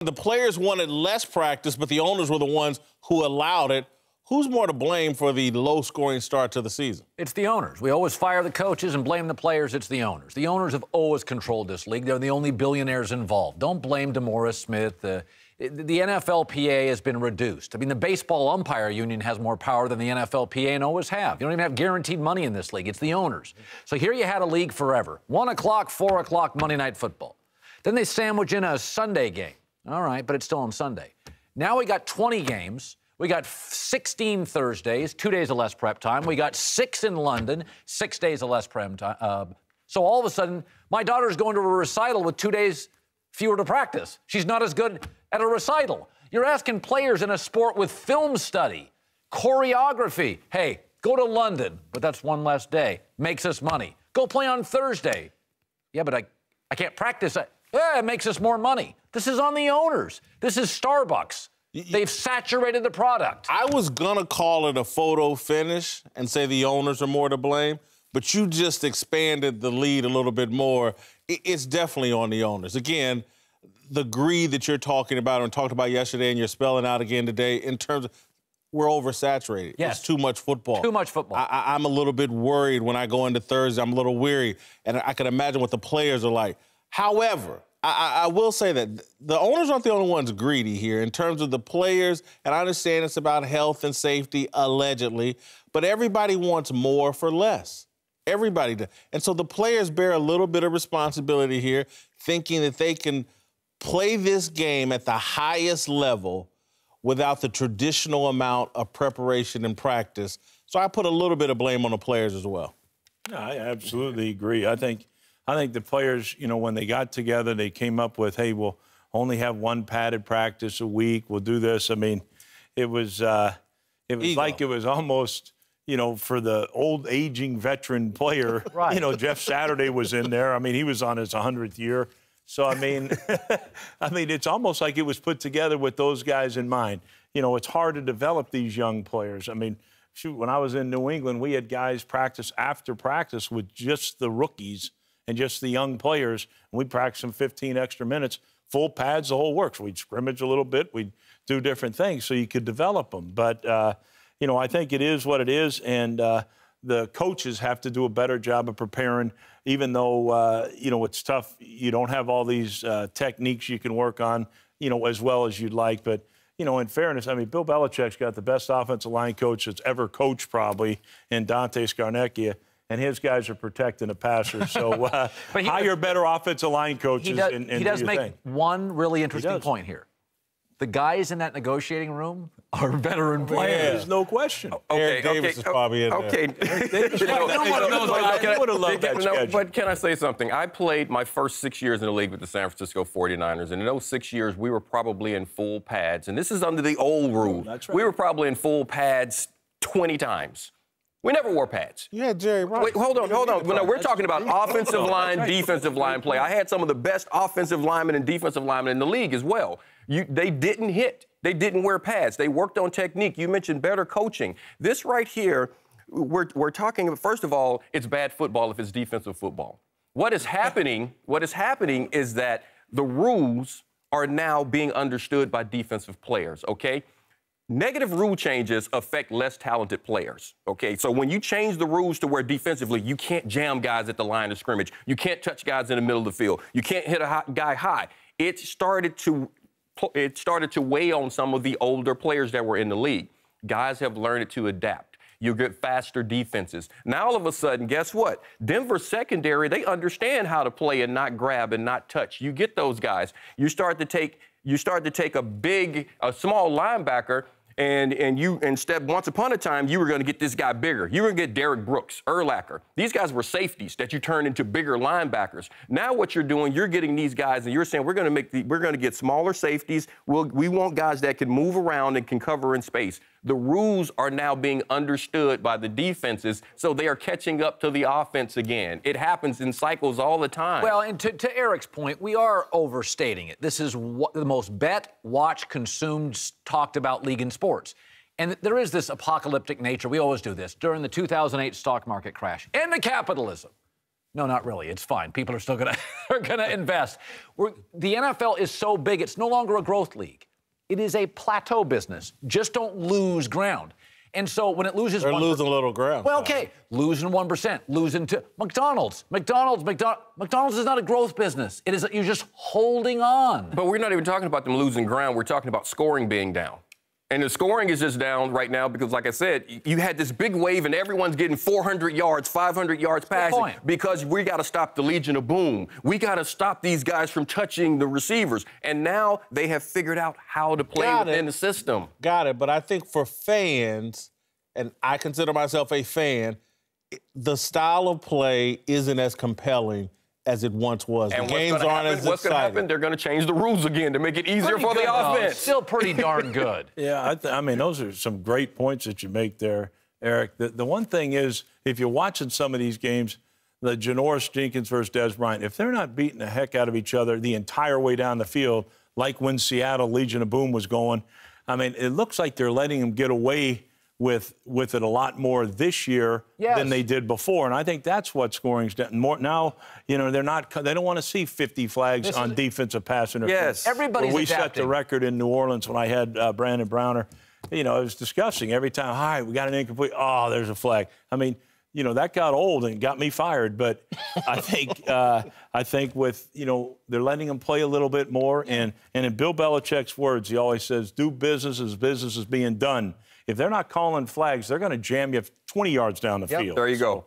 The players wanted less practice, but the owners were the ones who allowed it. Who's more to blame for the low-scoring start to the season? It's the owners. We always fire the coaches and blame the players. It's the owners. The owners have always controlled this league. They're the only billionaires involved. Don't blame DeMaurice Smith. The NFLPA has been reduced. I mean, the Baseball Umpire Union has more power than the NFLPA and always have. You don't even have guaranteed money in this league. It's the owners. So here you had a league forever. 1 o'clock, 4 o'clock Monday Night Football. Then they sandwich in a Sunday game. All right, but it's still on Sunday. Now we got 20 games. We got 16 Thursdays, 2 days of less prep time. We got 6 in London, 6 days of less prep time. So all of a sudden, my daughter's going to a recital with 2 days fewer to practice. She's not as good at a recital. You're asking players in a sport with film study, choreography. Hey, go to London, but that's one less day. Makes us money. Go play on Thursday. Yeah, but I can't practice. Yeah, it makes us more money. This is on the owners. This is Starbucks. They've saturated the product. I was going to call it a photo finish and say the owners are more to blame, but you just expanded the lead a little bit more. It's definitely on the owners. Again, the greed that you're talking about and talked about yesterday and you're spelling out again today in terms of we're oversaturated. Yes. It's too much football. Too much football. I'm a little bit worried when I go into Thursday. I'm a little weary, and I can imagine what the players are like. However, I will say that the owners aren't the only ones greedy here in terms of the players, and I understand it's about health and safety, allegedly, but everybody wants more for less. Everybody does. And so the players bear a little bit of responsibility here, thinking that they can play this game at the highest level without the traditional amount of preparation and practice. So I put a little bit of blame on the players as well. No, I absolutely agree. I think the players, you know, when they got together, they came up with, hey, we'll only have one padded practice a week. We'll do this. I mean, it was like it was almost, you know, for the old aging veteran player. Right. You know, Jeff Saturday was in there. I mean, he was on his 100th year. So, I mean, it's almost like it was put together with those guys in mind. You know, it's hard to develop these young players. I mean, shoot, when I was in New England, we had guys practice after practice with just the rookies and just the young players, and we'd practice them 15 extra minutes, full pads, the whole works. We'd scrimmage a little bit. We'd do different things so you could develop them. But, you know, I think it is what it is, and the coaches have to do a better job of preparing, even though, you know, it's tough. You don't have all these techniques you can work on, you know, as well as you'd like. But, you know, in fairness, I mean, Bill Belichick's got the best offensive line coach that's ever coached probably in Dante Scarnecchia. And his guys are protecting the passer. So hire better offensive line coaches. He does make one really interesting point here. The guys in that negotiating room are veteran players. Yeah, there's no question. Eric Davis is probably in there. Okay. But can I say something? I played my first 6 years in the league with the San Francisco 49ers, and in those 6 years, we were probably in full pads. And this is under the old rule. That's right. We were probably in full pads 20 times. We never wore pads. Yeah, Jerry Rice. Wait, hold on. No, we're talking about offensive line, defensive line play. I had some of the best offensive linemen and defensive linemen in the league as well. They didn't hit. They didn't wear pads. They worked on technique. You mentioned better coaching. This right here, we're talking, first of all, it's bad football if it's defensive football. What is happening is that the rules are now being understood by defensive players, okay? Negative rule changes affect less talented players, okay? So when you change the rules to where defensively you can't jam guys at the line of scrimmage, you can't touch guys in the middle of the field, you can't hit a guy high, it started to weigh on some of the older players that were in the league. Guys have learned to adapt. You get faster defenses. Now, all of a sudden, guess what? Denver's secondary, they understand how to play and not grab and not touch. You get those guys. You start to take a small linebacker, and you instead, once upon a time, you were going to get this guy bigger. You were going to get Derek Brooks, Urlacher. These guys were safeties that you turned into bigger linebackers. Now what you're doing, you're getting these guys, and you're saying we're going to get smaller safeties. We want guys that can move around and can cover in space. The rules are now being understood by the defenses, so they are catching up to the offense again. It happens in cycles all the time. Well, and to Eric's point, we are overstating it. This is the most bet, watched, consumed, talked about league in sports. And there is this apocalyptic nature. We always do this. During the 2008 stock market crash, end of capitalism. No, not really. It's fine. People are still going to invest. The NFL is so big, it's no longer a growth league. It is a plateau business. Just don't lose ground. And so when it loses, they're losing a little ground. Well, okay, losing 1%, losing 2%. McDonald's is not a growth business. It is. You're just holding on. But we're not even talking about them losing ground. We're talking about scoring being down. And the scoring is just down right now because, like I said, you had this big wave and everyone's getting 400 yards, 500 yards passing because we got to stop the Legion of Boom. We got to stop these guys from touching the receivers. And now they have figured out how to play within the system. Got it. But I think for fans, and I consider myself a fan, the style of play isn't as compelling as it once was. And the games aren't as exciting. What's going to happen? They're going to change the rules again to make it easier for the offense. Still pretty darn good. Yeah, I mean, those are some great points that you make there, Eric. The one thing is, if you're watching some of these games, the Janoris Jenkins versus Des Bryant, if they're not beating the heck out of each other the entire way down the field, like when Seattle Legion of Boom was going, I mean, it looks like they're letting them get away with it a lot more this year than they did before, and I think that's what scoring's done more now. You know, they don't want to see 50 flags on defensive pass interference. Yes, everybody's we adapting. set the record in New Orleans when I had Brandon Browner. You know, it was disgusting every time. All right, we got an incomplete. Oh, there's a flag. I mean, you know, that got old and got me fired. But I think with, you know, they're letting them play a little bit more. And in Bill Belichick's words, he always says, "Do business as business is being done." If they're not calling flags, they're going to jam you 20 yards down the field. There you go.